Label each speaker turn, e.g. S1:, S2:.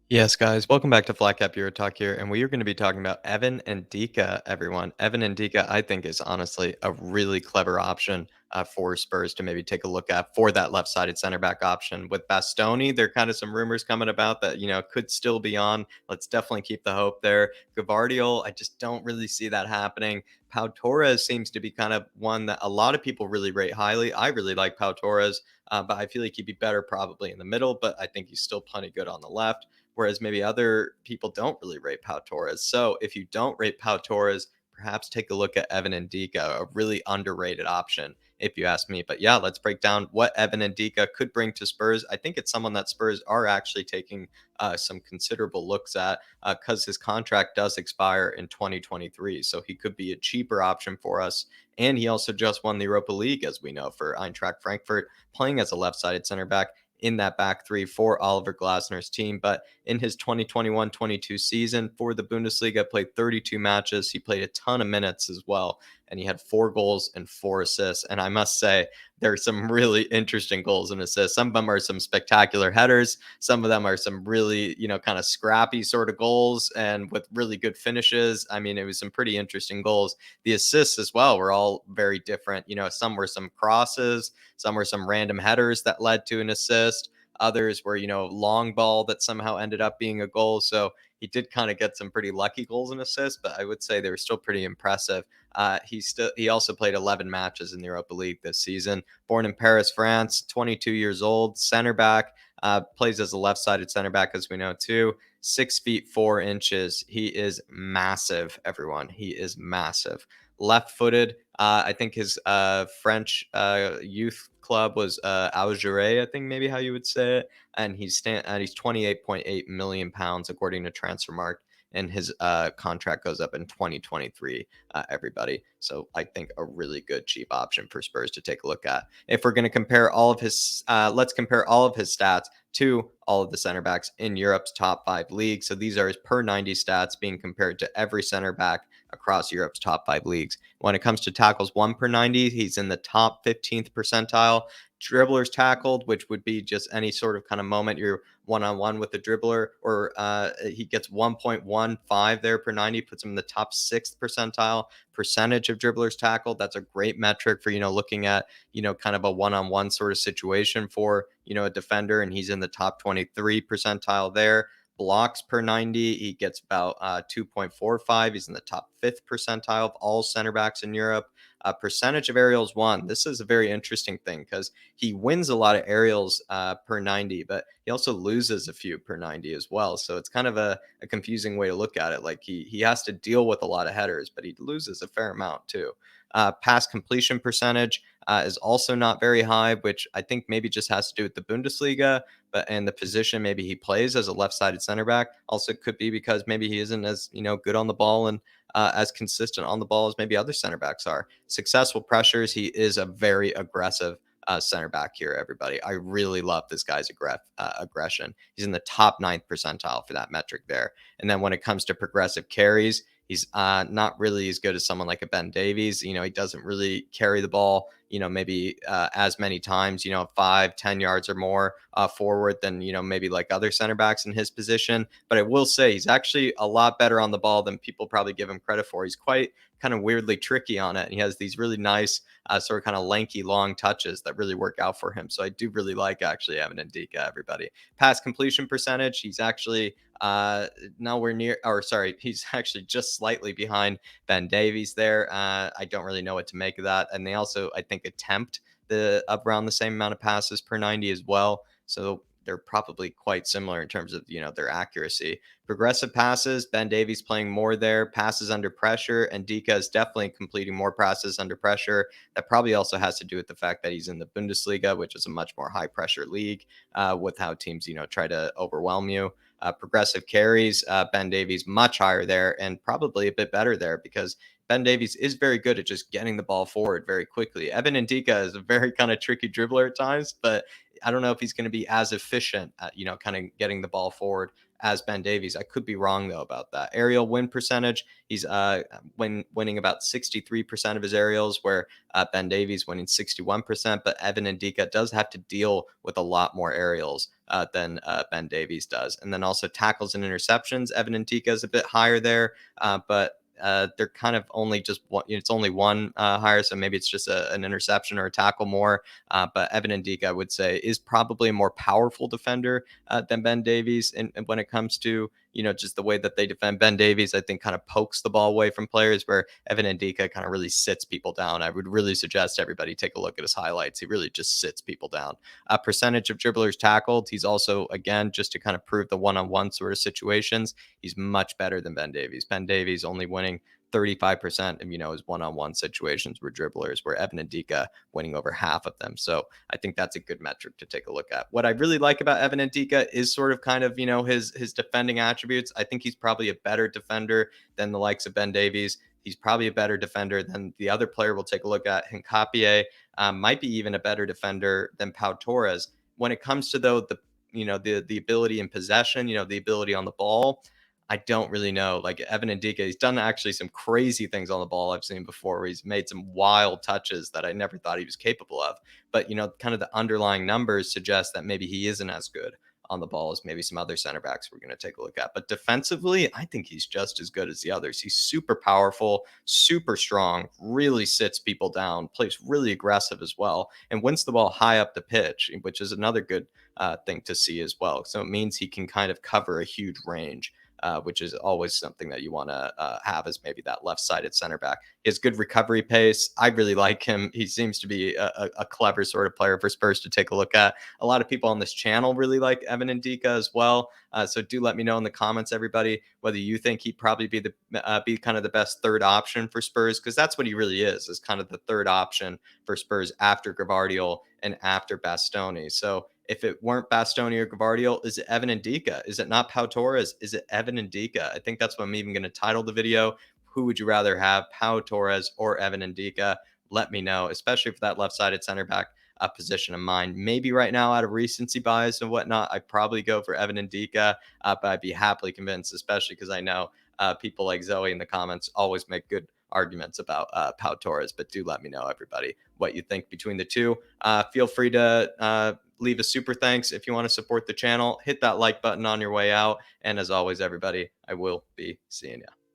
S1: Yes, guys, welcome back to flatcapeurotalk here, and we are going to be talking about Evan and Ndicka, everyone. Evan and Ndicka, I think, is honestly a really clever option for Spurs to maybe take a look at for that left-sided center back option. With Bastoni, there are kind of some rumors coming about that could still be on. Let's definitely keep the hope there. Gavardiol, I just don't really see that happening. Pau Torres seems to be kind of one that a lot of people really rate highly. I really like Pau Torres, but I feel like he'd be better probably in the middle. But I think he's still plenty good on the left, whereas maybe other people don't really rate Pau Torres. So if you don't rate Pau Torres, perhaps take a look at Evan Ndicka, a really underrated option, if you ask me. But yeah, let's break down what Evan Ndicka could bring to Spurs. I think it's someone that Spurs are actually taking some considerable looks at because his contract does expire in 2023. So he could be a cheaper option for us. And he also just won the Europa League, as we know, for Eintracht Frankfurt, playing as a left sided center back in that back three for Oliver Glasner's team. But in his 2021-22 season for the Bundesliga, played 32 matches. He played a ton of minutes as well, and he had 4 goals and 4 assists. And I must say, there are some really interesting goals and assists. Some of them are some spectacular headers. Some of them are some really, kind of scrappy sort of goals and with really good finishes. I mean, it was some pretty interesting goals. The assists as well were all very different. Some were some crosses, some were some random headers that led to an assist. Others were, long ball that somehow ended up being a goal. So he did kind of get some pretty lucky goals and assists, but I would say they were still pretty impressive. He also played 11 matches in the Europa League this season. Born in Paris, France, 22 years old, center back. Plays as a left-sided center back, as we know too. 6 feet 4 inches. He is massive, everyone. He is massive. Left-footed. I think his French youth club was Algeria, I think maybe how you would say it, and he's 28.8 million pounds according to Transfermarkt, and his contract goes up in 2023. Everybody, so I think a really good cheap option for Spurs to take a look at. If we're going to compare all of his, let's compare all of his stats to all of the center backs in Europe's top 5 leagues. So these are his per 90 stats being compared to every center back across Europe's top 5 leagues. When it comes to tackles 1 per 90, he's in the top 15th percentile. Dribblers tackled, which would be just any sort of kind of moment you're one on one with the dribbler, or he gets 1.15 there per 90, puts him in the top 6th percentile. Percentage of dribblers tackled, that's a great metric for, looking at, kind of a one on one sort of situation for, a defender, and he's in the top 23 percentile there. Blocks per 90, he gets about 2.45. He's in the top 5th percentile of all center backs in Europe. Percentage of aerials won. This is a very interesting thing because he wins a lot of aerials per 90, but he also loses a few per 90 as well. So it's kind of a confusing way to look at it. Like he has to deal with a lot of headers, but he loses a fair amount too. Pass completion percentage is also not very high, which I think maybe just has to do with the Bundesliga, but and the position maybe he plays as a left-sided center back. Also could be because maybe he isn't as good on the ball and as consistent on the ball as maybe other center backs are. Successful pressures, he is a very aggressive center back here, everybody. I really love this guy's aggression. He's in the top 9th percentile for that metric there. And then when it comes to progressive carries, he's not really as good as someone like a Ben Davies. He doesn't really carry the ball, maybe as many times, 5-10 yards or more forward than, maybe like other center backs in his position. But I will say he's actually a lot better on the ball than people probably give him credit for. He's quite kind of weirdly tricky on it. And he has these really nice, sort of kind of lanky, long touches that really work out for him. So I do really like actually Evan Ndicka, everybody. Pass completion percentage, he's actually nowhere near, or sorry, he's actually just slightly behind Ben Davies there. I don't really know what to make of that. And they also, I think, attempt the around the same amount of passes per 90 as well. So they're probably quite similar in terms of their accuracy. Progressive passes, Ben Davies playing more there. Passes under pressure, and Ndicka is definitely completing more passes under pressure. That probably also has to do with the fact that he's in the Bundesliga, which is a much more high pressure league, with how teams try to overwhelm you. Progressive carries, Ben Davies much higher there and probably a bit better there because Ben Davies is very good at just getting the ball forward very quickly. Evan Ndicka is a very kind of tricky dribbler at times, but I don't know if he's going to be as efficient at, kind of getting the ball forward as Ben Davies. I could be wrong though about that. Aerial win percentage, he's winning about 63% of his aerials, where Ben Davies winning 61%. But Evan Ndicka does have to deal with a lot more aerials than Ben Davies does. And then also tackles and interceptions. Evan Ndicka is a bit higher there, but they're kind of only just one, it's only one higher, so maybe it's just an interception or a tackle more. But Evan Ndicka, I would say, is probably a more powerful defender than Ben Davies. And when it comes to, just the way that they defend, Ben Davies, I think, kind of pokes the ball away from players, where Evan Ndicka kind of really sits people down. I would really suggest everybody take a look at his highlights. He really just sits people down. Percentage of dribblers tackled, he's also, again, just to kind of prove the one-on-one sort of situations, he's much better than Ben Davies. Ben Davies only winning 35% of, his one-on-one situations were dribblers, where Evan Ndicka winning over half of them. So I think that's a good metric to take a look at. What I really like about Evan Ndicka is sort of kind of, his defending attributes. I think he's probably a better defender than the likes of Ben Davies. He's probably a better defender than the other player we'll take a look at, Kineke. Might be even a better defender than PAU Torres. When it comes to, though, the ability in possession, the ability on the ball, I don't really know. Like Evan Ndicka, he's done actually some crazy things on the ball I've seen before, where he's made some wild touches that I never thought he was capable of. But, kind of the underlying numbers suggest that maybe he isn't as good on the ball as maybe some other center backs we're going to take a look at. But defensively, I think he's just as good as the others. He's super powerful, super strong, really sits people down, plays really aggressive as well, and wins the ball high up the pitch, which is another good thing to see as well. So it means he can kind of cover a huge range. Which is always something that you want to have as maybe that left-sided center back. He has good recovery pace. I really like him. He seems to be a clever sort of player for Spurs to take a look at. A lot of people on this channel really like Evan Ndicka as well. So do let me know in the comments, everybody, whether you think he'd probably be kind of the best third option for Spurs, because that's what he really is kind of the third option for Spurs after Gavardiol and after Bastoni. So if it weren't Bastoni or Gavardiol, is it Evan Ndicka? Is it not Pau Torres? Is it Evan Ndicka? I think that's what I'm even going to title the video. Who would you rather have, Pau Torres or Evan Ndicka? Let me know, especially for that left-sided center back position of mine. Maybe right now, out of recency bias and whatnot, I'd probably go for Evan Ndicka, but I'd be happily convinced, especially because I know people like Zoe in the comments always make good arguments about Pau Torres. But do let me know, everybody, what you think between the two. Feel free to leave a super thanks if you want to support the channel. Hit that like button on your way out. And as always, everybody, I will be seeing you.